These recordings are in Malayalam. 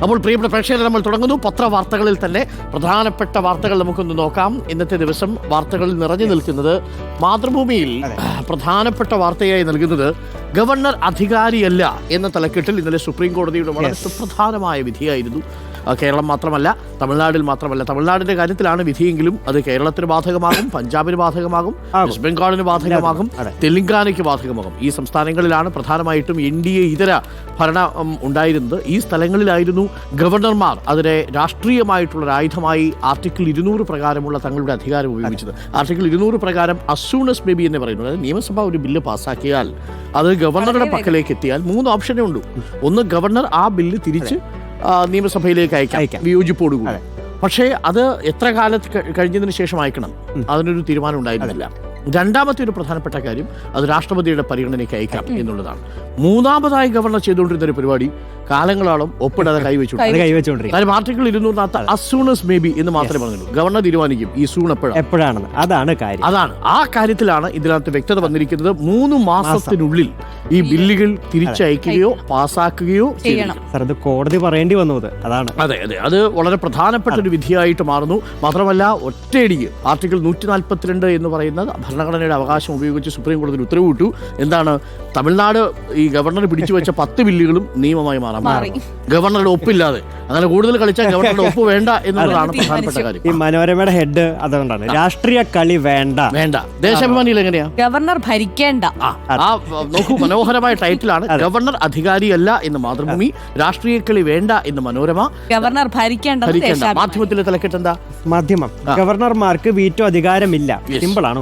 അപ്പോൾ പ്രിയപ്പെട്ട പ്രേക്ഷകരെ, നമ്മൾ തുടങ്ങുന്നു. പത്രവാർത്തകളിൽ തന്നെ പ്രധാനപ്പെട്ട വാർത്തകൾ നമുക്കൊന്ന് നോക്കാം. ഇന്നത്തെ ദിവസം വാർത്തകളിൽ നിറഞ്ഞു നിൽക്കുന്നത് മാതൃഭൂമിയിൽ പ്രധാനപ്പെട്ട വാർത്തയായി നൽകുന്നത് ഗവർണർ അധികാരിയല്ല എന്ന തലക്കെട്ടിൽ ഇന്നലെ സുപ്രീം കോടതിയുടെ വളരെ സുപ്രധാനമായ വിധിയായിരുന്നു. കേരളം മാത്രമല്ല, തമിഴ്നാടിൽ മാത്രമല്ല. തമിഴ്നാടിന്റെ കാര്യത്തിലാണ് വിധിയെങ്കിലും അത് കേരളത്തിന് ബാധകമാകും, പഞ്ചാബിന് ബാധകമാകും, വെസ്റ്റ് ബംഗാളിന് ബാധകമാകും, തെലങ്കാനയ്ക്ക് ബാധകമാകും. ഈ സംസ്ഥാനങ്ങളിലാണ് പ്രധാനമായിട്ടും NDA ഇതര ഭരണം ഉണ്ടായിരുന്നത്. ഈ സ്ഥലങ്ങളിലായിരുന്നു ഗവർണർമാർ അതിനെ രാഷ്ട്രീയമായിട്ടുള്ളൊരു ആയുധമായി ആർട്ടിക്കിൾ 200 പ്രകാരമുള്ള തങ്ങളുടെ അധികാരം ഉപയോഗിച്ചത്. ആർട്ടിക്കിൾ 200 പ്രകാരം അസൂണസ് ബേബി എന്ന് പറയുന്നത്, അതായത് നിയമസഭ ഒരു ബില്ല് പാസ്സാക്കിയാൽ അത് ഗവർണറുടെ പക്കലേക്ക് എത്തിയാൽ 3 ഓപ്ഷനേ ഉള്ളൂ. ഒന്ന്, ഗവർണർ ആ ബില്ല് തിരിച്ച് നിയമസഭയിലേക്ക് അയക്കാം വിയോജിപ്പോടുകൂടി. പക്ഷേ അത് എത്ര കാലത്ത് കഴിഞ്ഞതിന് ശേഷം അയക്കണം, അതിനൊരു തീരുമാനം ഉണ്ടായിരുന്നില്ല. രണ്ടാമത്തെ ഒരു പ്രധാനപ്പെട്ട കാര്യം, അത് രാഷ്ട്രപതിയുടെ പരിഗണനയ്ക്ക് അയക്കാം എന്നുള്ളതാണ്. മൂന്നാമതായി ഗവർണർ ചെയ്തുകൊണ്ടിരുന്ന ഒരു പരിപാടി കാലങ്ങളോളം ഒപ്പിടാതെ കൈവച്ചുകൊണ്ടിരിക്കും. കാര്യം ആർട്ടിക്കിൾ 200 അസൂണസ് മേ ബി എന്ന് മാത്രമേ പറഞ്ഞുള്ളൂ. ഗവർണർ തീരുമാനിക്കും ഈ സൂൺ എപ്പോഴാണെന്ന്. അതാണ് കാര്യം. അതാണ് ആ കാര്യത്തിലാണ് ഇതിനകത്ത് വ്യക്തത വന്നിരിക്കുന്നത്. 3 മാസത്തിനുള്ളിൽ ഈ ബില്ലുകൾ തിരിച്ചയക്കുകയോ പാസ്സാക്കുകയോ ചെയ്യണം. അത് കോടതി പറയേണ്ടി വന്നത് അതാണ്. അതെ, അത് വളരെ പ്രധാനപ്പെട്ട ഒരു വിധിയായിട്ട് മാറുന്നു. മാത്രമല്ല, ഒറ്റയടിക്ക് ആർട്ടിക്കിൾ 142 എന്ന് പറയുന്ന ഭരണഘടനയുടെ അവകാശം ഉപയോഗിച്ച് സുപ്രീം കോടതി ഉത്തരവ് വിട്ടു. എന്താണ്? തമിഴ്നാട് ഈ ഗവർണർ പിടിച്ചു വെച്ച 10 ബില്ലുകളും നിയമമായി മാറി. ഗവർണറുടെ ഒപ്പില്ലാതെ. അങ്ങനെ കൂടുതൽ കളിച്ചാൽ ഗവർണറുടെ ഒപ്പ് വേണ്ട എന്നുള്ളതാണ് പ്രധാനപ്പെട്ട കാര്യം. ഈ മനോരമയുടെ ഹെഡ് അതുകൊണ്ടാണ്, രാഷ്ട്രീയ കളി വേണ്ട. ദേശാഭിമാനിയിൽ എങ്ങനെയാ? ഗവർണർ ഭരിക്കേണ്ട. നോക്കൂ, മനോഹരമായ ടൈറ്റിലാണ്. ഗവർണർ അധികാരിയല്ല എന്ന് മാതൃഭൂമി, രാഷ്ട്രീയ കളി വേണ്ട എന്ന് മനോരമ, ഗവർണർ ഭരിക്കേണ്ട. മാധ്യമത്തിലെ തലക്കെട്ടെന്താ? മാധ്യമം ഗവർണർമാർക്ക് വീറ്റോ അധികാരമില്ല. സിമ്പിൾ ആണ്.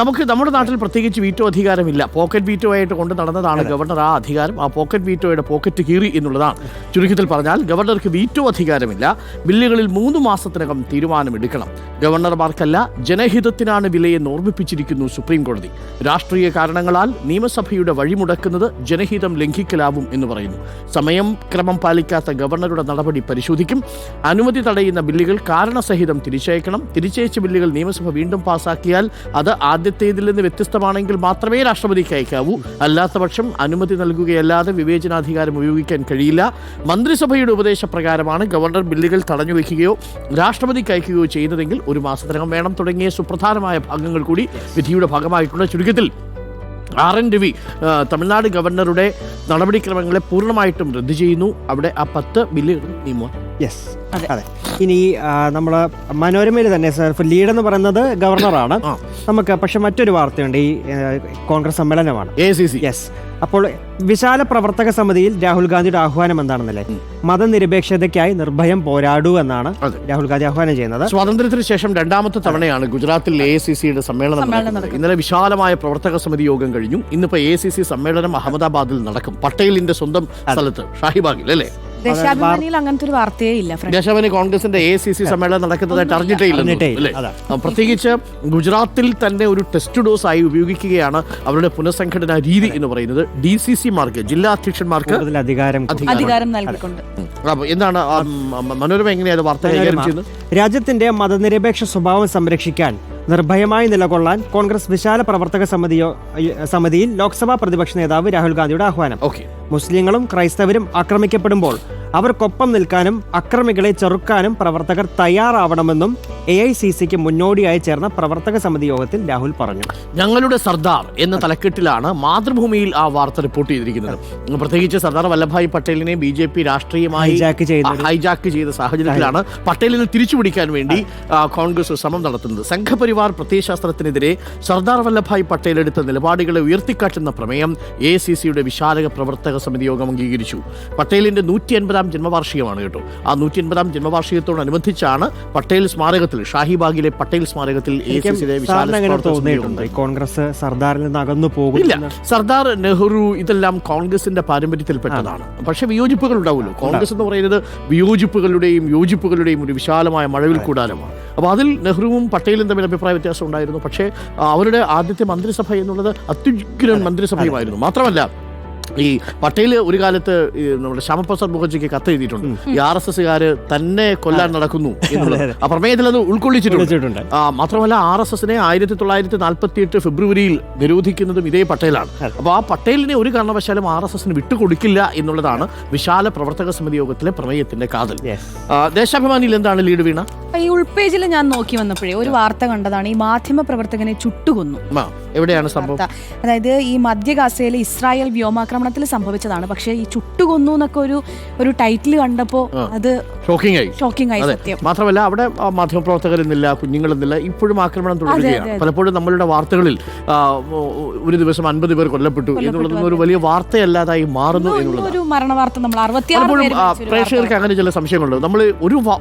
നമുക്ക് നമ്മുടെ നാട്ടിൽ പ്രത്യേകിച്ച് വീറ്റോ അധികാരമില്ല. പോക്കറ്റ് വീറ്റോ ആയിട്ട് കൊണ്ട് നടന്നതാണ് ഗവർണർ ആ അധികാരം. ആ പോക്കറ്റ് വീറ്റോയുടെ പോക്കറ്റ് കീറി എന്നുള്ളതാണ്. ചുരുക്കത്തിൽ പറഞ്ഞാൽ ഗവർണർക്ക് വീറ്റോ അധികാരമില്ല. ബില്ലുകളിൽ 3 മാസത്തിനകം തീരുമാനമെടുക്കണം. ഗവർണർമാർക്കല്ല, ജനഹിതത്തിനാണ് വിലയെന്ന് ഓർമ്മിപ്പിച്ചിരിക്കുന്നു സുപ്രീം കോടതി. രാഷ്ട്രീയ കാരണങ്ങളാൽ നിയമസഭയുടെ വഴിമുടക്കുന്നത് ജനഹിതം ലംഘിക്കലാവും എന്ന് പറയുന്നു. സമയം ക്രമം പാലിക്കാത്ത ഗവർണറുടെ നടപടി പരിശോധിക്കും. അനുമതി തടയുന്ന ബില്ലുകൾ കാരണസഹിതം തിരിച്ചയക്കണം. തിരിച്ചയച്ച ബില്ലുകൾ നിയമസഭ വീണ്ടും പാസാക്കിയാൽ അത് ആദ്യത്തേതിൽ നിന്ന് വ്യത്യസ്തമാണെങ്കിൽ മാത്രമേ രാഷ്ട്രപതിക്ക് അയക്കാവൂ. അല്ലാത്ത പക്ഷം അനുമതി നൽകുകയല്ലാതെ വിവേചനാധികാരം ഉപയോഗിക്കാൻ കഴിയില്ല. മന്ത്രിസഭയുടെ ഉപദേശപ്രകാരമാണ് ഗവർണർ ബില്ലുകൾ തടഞ്ഞുവെക്കുകയോ രാഷ്ട്രപതിക്ക് അയക്കുകയോ ചെയ്യുന്നതെങ്കിൽ 1 മാസത്തിനകം വേണം. തുടങ്ങിയ സുപ്രധാനമായ ഭാഗങ്ങൾ കൂടി വിധിയുടെ ഭാഗമായിട്ടുണ്ട്. ചുരുക്കത്തിൽ RN രവി തമിഴ്നാട് ഗവർണറുടെ നടപടിക്രമങ്ങളെ പൂർണ്ണമായിട്ടും റദ്ദു ചെയ്യുന്നു. അവിടെ ആ 10 ബില്ലുകൾ നിയമം. അതെ. ഇനി നമ്മള് മനോരമയിൽ തന്നെ ലീഡ് എന്ന് പറയുന്നത് ഗവർണറാണ്. നമുക്ക് പക്ഷെ മറ്റൊരു വാർത്തയുണ്ട്. ഈ കോൺഗ്രസ് സമ്മേളനമാണ്, ACC. അപ്പോൾ വിശാല പ്രവർത്തക സമിതിയിൽ രാഹുൽ ഗാന്ധിയുടെ ആഹ്വാനം എന്താണെന്നല്ലേ? മതനിരപേക്ഷതയ്ക്കായി നിർഭയം പോരാടൂ എന്നാണ് രാഹുൽ ഗാന്ധി ആഹ്വാനം ചെയ്യുന്നത്. സ്വാതന്ത്ര്യത്തിന് ശേഷം 2ാമത്തെ തവണയാണ് ഗുജറാത്തിൽ ACCയുടെ സമ്മേളനം നടക്കുന്നത്. ഇന്നലെ വിശാലമായ പ്രവർത്തക സമിതി യോഗം കഴിഞ്ഞു. ഇന്നിപ്പോ ACC സമ്മേളനം അഹമ്മദാബാദിൽ നടക്കും, പട്ടേലിന്റെ സ്വന്തം സ്ഥലത്ത് ഷാഹിബാഗിൽ, അല്ലേ? ദേശാഭിമാനിയിൽ അങ്ങനത്തെ ഒരു വാർത്തയേ ഇല്ല. ദേശാഭിമാനി കോൺഗ്രസിന്റെ ACC സമ്മേളനം നടക്കുന്നതായിട്ട് അറിഞ്ഞിട്ടേ ഇല്ല. പ്രത്യേകിച്ച് ഗുജറാത്തിൽ തന്നെ ഒരു ടെസ്റ്റ് ഡോസ് ആയി ഉപയോഗിക്കുകയാണ് അവരുടെ പുനഃസംഘടനാ രീതി എന്ന് പറയുന്നത്. DCC-മാർക്ക്, ജില്ലാ അധ്യക്ഷന്മാർക്ക് അധികാരം നൽകിക്കൊണ്ട്. എന്താണ് മനോരമ എങ്ങനെയാണ് വാർത്ത കൈകാര്യം ചെയ്യുന്നത്? രാജ്യത്തിന്റെ മതനിരപേക്ഷ സ്വഭാവം സംരക്ഷിക്കാൻ നിർഭയമായി നിലകൊള്ളാൻ കോൺഗ്രസ് വിശാല പ്രവർത്തക സമിതിയിൽ ലോക്സഭാ പ്രതിപക്ഷ നേതാവ് രാഹുൽ ഗാന്ധിയുടെ ആഹ്വാനം. മുസ്ലിങ്ങളും ക്രൈസ്തവരും ആക്രമിക്കപ്പെടുമ്പോൾ അവർക്കൊപ്പം നിൽക്കാനും അക്രമികളെ ചെറുക്കാനും പ്രവർത്തകർ തയ്യാറാവണമെന്നും AICCക്ക് മുന്നോടിയായി ചേർന്ന പ്രവർത്തക സമിതി യോഗത്തിൽ രാഹുൽ പറഞ്ഞു. ഞങ്ങളുടെ സർദാർ എന്ന തലക്കെട്ടിലാണ് മാതൃഭൂമിയിൽ ആ വാർത്ത റിപ്പോർട്ട് ചെയ്തിരിക്കുന്നത്. പ്രത്യേകിച്ച് സർദാർ വല്ലഭായ് പട്ടേലിനെ BJP രാഷ്ട്രീയമായി ഹൈജാക്ക് ചെയ്ത സാഹചര്യത്തിലാണ് പട്ടേലിനെ തിരിച്ചുപിടിക്കാൻ വേണ്ടി കോൺഗ്രസ് ശ്രമം നടത്തുന്നത്. സംഘപരിവാർ പ്രത്യയശാസ്ത്രത്തിനെതിരെ സർദാർ വല്ലഭായ് പട്ടേൽ എടുത്ത നിലപാടുകളെ ഉയർത്തിക്കാട്ടുന്ന പ്രമേയം AICCയുടെ വിശാലക പ്രവർത്തക സമിതി യോഗം അംഗീകരിച്ചു. പട്ടേലിന്റെ 150ാം ജന്മവാർഷികമാണ് കേട്ടോ. ആ 150ാം ജന്മവാർഷികത്തോടനുബന്ധിച്ചാണ് പട്ടേൽ സ്മാരകത്തിൽ, ഷാഹിബാഗിലെ പട്ടേൽ സ്മാരകത്തിൽ കോൺഗ്രസ് സർദാറിൽ നിന്ന് അകന്നു പോകില്ല. സർദാർ, നെഹ്റു ഇതെല്ലാം കോൺഗ്രസിന്റെ പാരമ്പര്യത്തിൽപ്പെട്ടതാണ്. പക്ഷെ വിയോജിപ്പുകൾ ഉണ്ടാവുമല്ലോ. കോൺഗ്രസ് എന്ന് പറയുന്നത് വിയോജിപ്പുകളുടെയും യോജിപ്പുകളുടെയും ഒരു വിശാലമായ മഴവിൽ കൂടാരമാണ്. അപ്പോൾ അതിൽ നെഹ്റുവും പട്ടേലും തമ്മിൽ അഭിപ്രായ വ്യത്യാസം ഉണ്ടായിരുന്നു. പക്ഷേ അവരുടെ ആദ്യത്തെ മന്ത്രിസഭ എന്നുള്ളത് അത്യുഗ്രൻ മന്ത്രിസഭയുമായിരുന്നു. മാത്രമല്ല, ഈ പട്ടേൽ ഒരു കാലത്ത് നമ്മുടെ ശ്യാമപ്രസാദ് മുഖർജിക്ക് കത്ത് എഴുതിയിട്ടുണ്ട്. ഈ RSSകാര് തന്നെ കൊല്ലാൻ നടക്കുന്നു എന്നുള്ളത് ആ പ്രമേയത്തിൽ അത് ഉൾക്കൊള്ളിച്ചിട്ടുണ്ട്. മാത്രമല്ല RSSനെ 1948 ഫെബ്രുവരിയിൽ നിരോധിക്കുന്നതും ഇതേ പട്ടേലാണ്. അപ്പോൾ ആ പട്ടേലിനെ ഒരു കാരണവശാലും RSSന് വിട്ടുകൊടുക്കില്ല എന്നുള്ളതാണ് വിശാല പ്രവർത്തക സമിതി യോഗത്തിലെ പ്രമേയത്തിന്റെ കാതൽ. ദേശാഭിമാനിയിൽ എന്താണ് ലീഡ് വീണ? ഈ ഉൾപേജിൽ ഞാൻ നോക്കി വന്നപ്പോഴേ ഒരു വാർത്ത കണ്ടതാണ്. ഈ മാധ്യമ പ്രവർത്തകനെ ചുട്ടുകൊന്നു. എവിടെയാണ് സംഭവം? അതായത് ഈ മധ്യ ഗാസയിലെ ഇസ്രായേൽ വ്യോമാക്രമണത്തിൽ സംഭവിച്ചതാണ്. പക്ഷെ ഈ ചുട്ടുകൊന്നു എന്നൊക്കെ ഒരു ടൈറ്റിൽ കണ്ടപ്പോ അത് ഷോക്കിംഗ് ആയി. സത്യം. മാത്രമല്ല അവിടെ മാധ്യമപ്രവർത്തകരെന്നില്ല, കുഞ്ഞുങ്ങളെന്നില്ല, ഇപ്പോഴും ആക്രമണം തുടരുകയാണ്. പലപ്പോഴും നമ്മളുടെ വാർത്തകളിൽ ഒരു ദിവസം 50 പേർ കൊല്ലപ്പെട്ടു എന്നുള്ളതൊന്നും ഒരു വലിയ വാർത്തയല്ലാതായി മാറുന്നു എന്നുള്ളത്. ഒരു മരണ വാർത്ത നമ്മൾ 66 പ്രേക്ഷകർക്ക് അങ്ങനെ ചില സംശയങ്ങളുണ്ട്. നമ്മൾ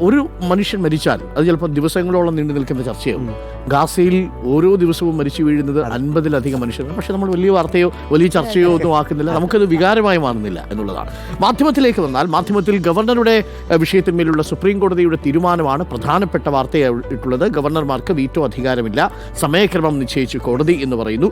ഒരു മനുഷ്യൻ മരിച്ചാൽ അത് ചിലപ്പോൾ ദിവസങ്ങളോളം നീണ്ടു നിൽക്കുന്ന ചർച്ചയാവും. ഗാസയിൽ ഓരോ ദിവസവും മരിച്ചു വീഴുന്നത് 50-ലധികം മനുഷ്യരാണ്. പക്ഷെ നമ്മൾ വലിയ വാർത്തയോ വലിയ ചർച്ചയോ ഒന്നും ആക്കുന്നില്ല. നമുക്കത് വികാരമായി മാറുന്നില്ല എന്നുള്ളതാണ്. മാധ്യമത്തിലേക്ക് വന്നാൽ മാധ്യമത്തിൽ ഗവർണറുടെ വിഷയത്തിന്മേലുള്ള സുപ്രീം കോടതിയുടെ തീരുമാനമാണ് പ്രധാനപ്പെട്ട വാർത്തയായിട്ടുള്ളത്. ഗവർണർമാർക്ക് വീറ്റോ അധികാരമില്ല, സമയക്രമം നിശ്ചയിച്ചു കോടതി എന്ന് പറയുന്നു.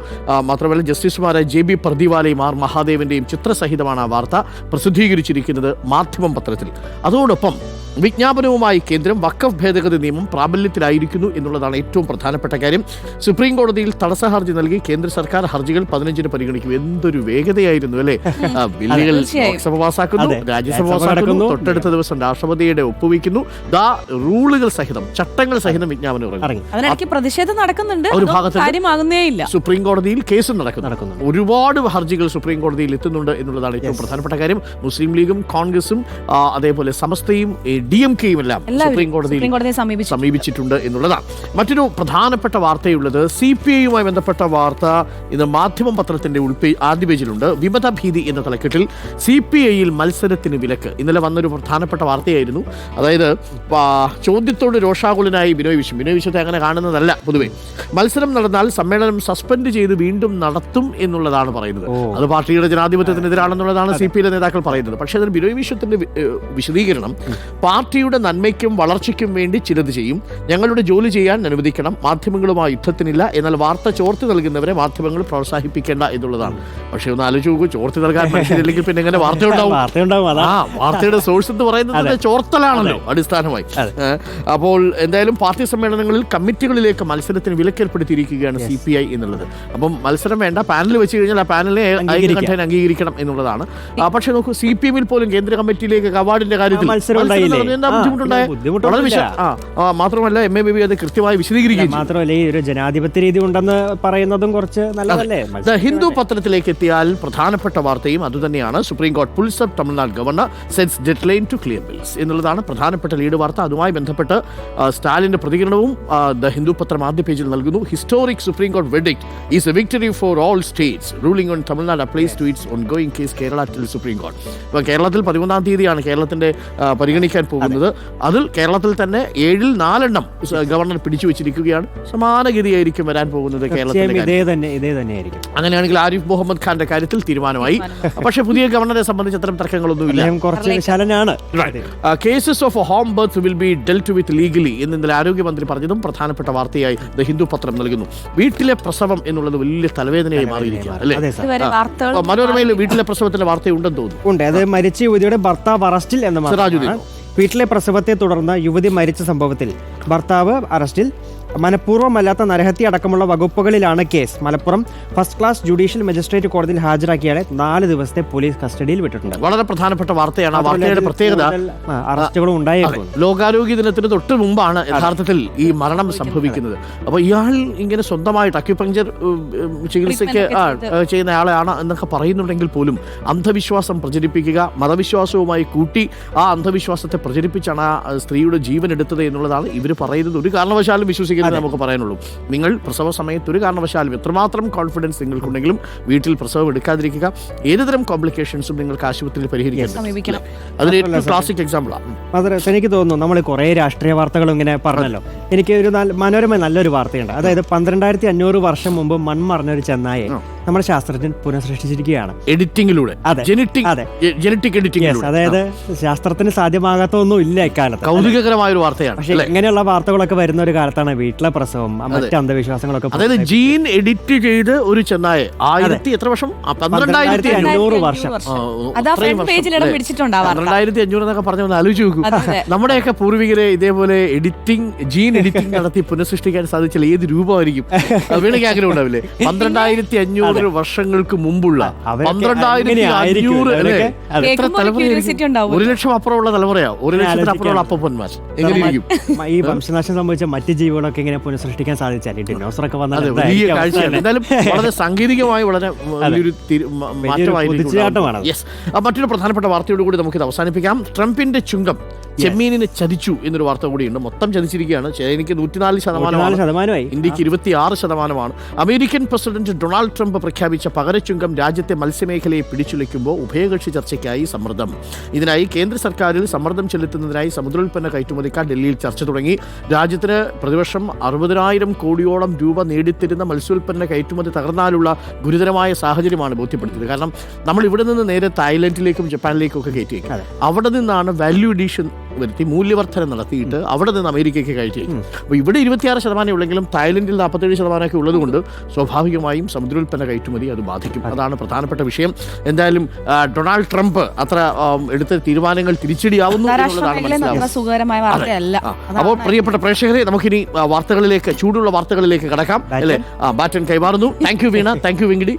മാത്രമല്ല ജസ്റ്റിസുമാരായ JB പർദിവാലയും R മഹാദേവന്റെയും ചിത്രസഹിതമാണ് ആ വാർത്ത പ്രസിദ്ധീകരിച്ചിരിക്കുന്നത് മാധ്യമം പത്രത്തിൽ. അതോടൊപ്പം വിജ്ഞാപനവുമായി കേന്ദ്രം വഖഫ് ഭേദഗതി നിയമം പ്രാബല്യത്തിലായിരിക്കുന്നു എന്നുള്ളതാണ് ഏറ്റവും പ്രധാനപ്പെട്ട കാര്യം. സുപ്രീം കോടതിയിൽ തടസ്സ ഹർജി നൽകി കേന്ദ്ര സർക്കാർ ഹർജികൾ 15-ന് പരിഗണിക്കും. എന്തൊരു വേഗതയായിരുന്നു അല്ലേ? ബില്ലുകൾ ലോക്സഭ പാസാക്കുന്നു, രാജ്യസഭ പാസാക്കുന്നു, തൊട്ടടുത്ത ദിവസം രാഷ്ട്രപതിയുടെ ഒപ്പുവയ്ക്കുന്നു. റൂളുകൾ സഹിതം, ചട്ടങ്ങൾ സഹിതം വിജ്ഞാപനം ഇറങ്ങി. പ്രതിഷേധം നടക്കുന്നുണ്ട്. ഒരു ഭാഗത്ത് സുപ്രീം കോടതിയിൽ കേസും നടക്കുന്നു. ഒരുപാട് ഹർജികൾ സുപ്രീം കോടതിയിൽ എത്തുന്നുണ്ട് എന്നുള്ളതാണ് ഏറ്റവും പ്രധാനപ്പെട്ട കാര്യം. മുസ്ലിം ലീഗും കോൺഗ്രസും അതേപോലെ സമസ്തയും DMKയും എല്ലാം സുപ്രീം കോടതിയെ സമീപിച്ചിട്ടുണ്ട് എന്നുള്ളതാണ്. മറ്റൊരു പ്രധാനപ്പെട്ട വാർത്തയുള്ളത് CPIയുമായി ബന്ധപ്പെട്ട വാർത്ത ഇന്ന് മാധ്യമം പത്രത്തിന്റെ ആദ്യ പേജിലുണ്ട്. വിമത ഭീതി എന്ന തലക്കെട്ടിൽ CPIയിൽ മത്സരത്തിന് വിലക്ക്. ഇന്നലെ വന്നൊരു പ്രധാനപ്പെട്ട വാർത്തയായിരുന്നു. അതായത് ചോദ്യത്തോട് രോഷാകുലനായി ബിനോയ് വിശ്വത്തെ അങ്ങനെ കാണുന്നതല്ല പൊതുവെ. മത്സരം നടന്നാൽ സമ്മേളനം സസ്പെൻഡ് ചെയ്ത് വീണ്ടും നടത്തും എന്നുള്ളതാണ് പറയുന്നത്. അത് പാർട്ടിയുടെ ജനാധിപത്യത്തിനെതിരാണെന്നുള്ളതാണ് CPIയിലെ നേതാക്കൾ പറയുന്നത്. പക്ഷേ അതിന് ബിനോയ് വിശ്വത്തിന്റെ വിശദീകരണം, പാർട്ടിയുടെ നന്മയ്ക്കും വളർച്ചയ്ക്കും വേണ്ടി ചിലത് ചെയ്യും, ഞങ്ങളുടെ ജോലി ചെയ്യാൻ അനുവദിക്കണം, മാധ്യമങ്ങളുമായി യുദ്ധത്തിനില്ല, എന്നാൽ വാർത്ത ചോർത്തി നൽകുന്നവരെ മാധ്യമങ്ങൾ പ്രോത്സാഹിപ്പിക്കേണ്ട എന്നുള്ളതാണ്. പക്ഷേ ഒന്ന് ആലോചിച്ച് നോക്കൂ, ചോർത്തി നൽകാൻ മനുഷ്യരില്ലെങ്കിൽ പിന്നെ എങ്ങനെ വാർത്ത ഉണ്ടാവും? വാർത്തയുടെ സോഴ്സ് എന്ന് പറയുന്നത് ചോർത്തലാണല്ലോ അടിസ്ഥാനമായി. അപ്പോൾ എന്തായാലും പാർട്ടി സമ്മേളനങ്ങളിൽ കമ്മിറ്റികളിലേക്ക് മത്സരത്തിന് വിലക്കേർപ്പെടുത്തിയിരിക്കുകയാണ് CPI എന്നുള്ളത്. അപ്പം മത്സരം വേണ്ട, പാനൽ വെച്ച് കഴിഞ്ഞാൽ ആ പാനലിനെ അംഗീകരിക്കണം എന്നുള്ളതാണ്. പക്ഷേ നോക്കൂ, CPMൽ പോലും കേന്ദ്ര കമ്മിറ്റിയിലേക്ക് അവാർഡിന്റെ കാര്യത്തിൽ മാത്രമല്ല MABB അത് കൃത്യമായി വിശദീകരിക്കുകയും മാത്രമല്ല ഈ ഒരു ജനാധിപത്യ രീതി ഉണ്ടെന്ന് പറയുന്നതും കുറച്ച് നല്ലതല്ലേ. ഹിന്ദു പത്രത്തിലേക്ക് എത്തിയാൽ പ്രധാനപ്പെട്ട വാർത്തയും അതുതന്നെയാണ്. സുപ്രീം കോടതി pulls up Tamil Nadu governor sets deadline to clear bills എന്നുള്ളതാണ് പ്രധാനപ്പെട്ട ലീഡ് വാർത്ത. അതുമായി ബന്ധപ്പെട്ട് സ്റ്റാലിന്റെ പ്രതികരണവും ദ ഹിന്ദു പത്രം ആദ്യ പേജിൽ നൽകുന്നു. ഹിസ്റ്റോറിക് സുപ്രീം കോടതി verdict is a victory for all states. Ruling on Tamil Nadu applies to its ongoing case Kerala till supreme കോടതി. ഇപ്പോൾ കേരളത്തിൽ 13-ാം തീയതിയാണ് കേരളത്തിന്റെ പരിഗണിക്കാൻ പോകുന്നത്. അതിൽ കേരളത്തിൽ തന്നെ 7-ൽ 4 എണ്ണം ഗവർണർ പിടിച്ചു വെച്ചിരിക്കുകയാണ്. സമാനഗതിയായിരിക്കും വരാൻ പോകുന്നത് കേരളത്തിൽ. അങ്ങനെയാണെങ്കിൽ ആരിഫ് മുഹമ്മദ് ഖാന്റെ കാര്യത്തിൽ തീരുമാനമായി. പക്ഷേ പുതിയ ഗവർണറെ സംബന്ധിച്ച് അത്തരം തർക്കങ്ങളൊന്നുമില്ല. Cases of home birth will be dealt with legally എന്ന് ഇന്നലെ ആരോഗ്യമന്ത്രി പറഞ്ഞതും പ്രധാനപ്പെട്ട വാർത്തയായി ദ ഹിന്ദു പത്രം നൽകുന്നു. വീട്ടിലെ പ്രസവം എന്നുള്ളത് വലിയ തലവേദനയായി മാറിയിരിക്കുകയാണ് അല്ലേ? മനോരമയിൽ വീട്ടിലെ പ്രസവത്തിന്റെ വാർത്തയുണ്ടെന്ന് തോന്നുന്നു. അത് മരിച്ച യുവതിയുടെ ഭർത്താവ് അറസ്റ്റിൽ എന്ന് സിറാജുദ്ദീൻ. വീട്ടിലെ പ്രസവത്തെ തുടർന്ന് യുവതി മരിച്ച സംഭവത്തിൽ ഭർത്താവ് അറസ്റ്റിൽ. മനഃപൂർവ്വമല്ലാത്ത നരഹത്യ അടക്കമുള്ള വകുപ്പുകളിലാണ് case. Malappuram first class judicial magistrate കോടതിയിൽ ഹാജരാക്കിയാലെ 4 ദിവസത്തെ പോലീസ് കസ്റ്റഡിയിൽ വിട്ടിട്ടുണ്ട്. വളരെ പ്രധാനപ്പെട്ട വാർത്തയാണ്. ആ വാർത്തയുടെ പ്രത്യേകത അറസ്റ്റുകളും ഉണ്ടായേക്കും. ലോകാരോഗ്യ ദിനത്തിന് തൊട്ട് മുമ്പാണ് യഥാർത്ഥത്തിൽ ഈ മരണം സംഭവിക്കുന്നത്. അപ്പോൾ ഇയാൾ ഇങ്ങനെ സ്വന്തമായിട്ട് അക്യുപങ്ചർ ചികിത്സയ്ക്ക് ചെയ്യുന്ന ആളെയാണ് എന്നൊക്കെ പറയുന്നുണ്ടെങ്കിൽ പോലും അന്ധവിശ്വാസം പ്രചരിപ്പിക്കുക, മതവിശ്വാസവുമായി കൂട്ടി ആ അന്ധവിശ്വാസത്തെ പ്രചരിപ്പിച്ചാണ് ആ സ്ത്രീയുടെ ജീവൻ എടുത്തത് എന്നുള്ളതാണ് ഇവർ പറയുന്നത്. ഒരു കാരണവശാലും വിശ്വസിക്കുന്നത് നമുക്ക് പറയാനുള്ളൂ. നിങ്ങൾ പ്രസവ സമയത്ത് ഒരു കാരണവശാലും എത്രമാത്രം കോൺഫിഡൻസ് നിങ്ങൾക്കുണ്ടെങ്കിലും വീട്ടിൽ പ്രസവം എടുക്കാതിരിക്കുക. ഏതുതരം കോംപ്ലിക്കേഷൻസും നിങ്ങൾക്ക് ആശുപത്രിയിൽ പരിഹരിക്കാൻ അതിന് ഏറ്റവും ക്ലാസിക് എക്സാമ്പിളാണ്. എനിക്ക് തോന്നുന്നു നമ്മൾ കുറേ രാഷ്ട്രീയ വാർത്തകൾ ഇങ്ങനെ പറഞ്ഞല്ലോ. എനിക്ക് ഒരു മനോരമ നല്ലൊരു വാർത്തയുണ്ട്. അതായത് 12,500 വർഷം മുമ്പ് മൺമറഞ്ഞൊരു ചെന്നായെ നമ്മുടെ ശാസ്ത്രജ്ഞൻ പുനഃസൃഷ്ടിച്ചിരിക്കുകയാണ്. എഡിറ്റിംഗിലൂടെ അതെ. ജനറ്റിക് അതെ. എഡിറ്റിംഗിലൂടെ. അതായത് ശാസ്ത്രത്തിന് സാധ്യമാകാത്ത ഒന്നും ഇല്ല ഇക്കാലത്ത്. കൗതുകകരമായ ഒരു വാർത്തയാണ്. പക്ഷെ ഇങ്ങനെയുള്ള വാർത്തകളൊക്കെ വരുന്ന ഒരു കാലത്താണ് വീട്ടിലെ പ്രസവം, മറ്റ് അന്ധവിശ്വാസങ്ങളൊക്കെ. അതായത് ജീൻ എഡിറ്റ് ചെയ്ത് ഒരു ചെന്നായ 1000 എത്ര വർഷം 12,500 വർഷം. അതാ ഫ്രണ്ട് പേജിൽ ഇടം പിടിച്ചിട്ടുണ്ടാവാം. 12,500 എന്നൊക്കെ പറഞ്ഞ ഒന്ന് ആലോചിച്ച് നോക്കൂ. നമ്മുടെയൊക്കെ പൂർവികരെ ഇതേപോലെ ജീൻ എഡിറ്റിംഗ് നടത്തി പുനഃസൃഷ്ടിക്കാൻ സാധിച്ചാൽ ഏത് രൂപമായിരിക്കും? വീണയ്ക്ക് ആഗ്രഹം ഉണ്ടാവില്ലേ? 12,500 വർഷങ്ങൾക്ക് മുമ്പുള്ള 12,500 എത്ര തലമുറയായിരിക്കും? 1,00,000 അപ്പുറമുള്ള തലമുറയാ, 1,00,000 അപ്പുറമുള്ള അപ്പന്മാർ എങ്ങനെയിരിക്കും? ഈ വംശനാശം സംഭവിച്ച മറ്റ് ജീവികളൊക്കെ ഇങ്ങനെ പുനഃസൃഷ്ടിക്കാൻ സാധിച്ചാൽ ഈ ഡിനോസറൊക്കെ വന്നാൽ വലിയ കാഴ്ചയാണ്. എന്തായാലും വളരെ സാങ്കേതികമായി വളരെ വലിയൊരു മാറ്റമായിരിക്കും. യെസ്. മറ്റൊരു പ്രധാനപ്പെട്ട വാർത്തയോട് കൂടി നമുക്ക് ഇത് അവസാനിപ്പിക്കാം. ട്രംപിന്റെ ചുങ്കം ചെമ്മീനിനെ ചതിച്ചു എന്നൊരു വാർത്ത കൂടിയുണ്ട്. മൊത്തം ചതിച്ചിരിക്കുകയാണ്. ചൈനയ്ക്ക് 104%, ഇന്ത്യക്ക് 26%. അമേരിക്കൻ പ്രസിഡന്റ് ഡൊണാൾഡ് ട്രംപ് പ്രഖ്യാപിച്ച പകരച്ചുങ്കം രാജ്യത്തെ മത്സ്യമേഖലയെ പിടിച്ചുലയ്ക്കുമ്പോൾ ഉഭയകക്ഷി ചർച്ചയ്ക്കായി സമ്മർദ്ദം. ഇതിനായി കേന്ദ്ര സർക്കാരിൽ സമ്മർദ്ദം ചെലുത്തുന്നതിനായി സമുദ്രോൽപ്പന്ന കയറ്റുമതിക്കാർ ഡൽഹിയിൽ ചർച്ച തുടങ്ങി. രാജ്യത്തിന് പ്രതിവർഷം 60,000 കോടിയോളം രൂപ നേടിത്തരുന്ന മത്സ്യോൽപ്പന്ന കയറ്റുമതി തകർന്നാലുള്ള ഗുരുതരമായ സാഹചര്യമാണ് ബോധ്യപ്പെടുത്തിയത്. കാരണം നമ്മൾ ഇവിടെ നിന്ന് നേരെ തായ്ലൻഡിലേക്കും ജപ്പാനിലേക്കും ഒക്കെ കയറ്റി വയ്ക്കും. അവിടെ നിന്നാണ് വാല്യൂ അഡീഷൻ വരുത്തി മൂല്യവർദ്ധന നടത്തിയിട്ട് അവിടെ നിന്ന് അമേരിക്കയ്ക്ക് കയറ്റി. അപ്പോൾ ഇവിടെ 26% ഉള്ളെങ്കിലും തായ്ലൻഡിൽ 47% ഉള്ളതുകൊണ്ട് സ്വാഭാവികമായും സമുദ്രോൽപ്പന്ന കയറ്റുമതി അത് ബാധിക്കും. അതാണ് പ്രധാനപ്പെട്ട വിഷയം. എന്തായാലും ഡൊണാൾഡ് ട്രംപ് അത്ര എടുത്ത തീരുമാനങ്ങൾ തിരിച്ചടിയാവുന്നു എന്നുള്ളതാണ് മനസ്സിലാവുന്നത്. അപ്പോൾ പ്രിയപ്പെട്ട പ്രേക്ഷകരെ, നമുക്കിനി വാർത്തകളിലേക്ക്, ചൂടുള്ള വാർത്തകളിലേക്ക് കടക്കാം അല്ലേ? ബാറ്റൻ കൈമാറുന്നു. Thank you Veena, thank you Venkiti.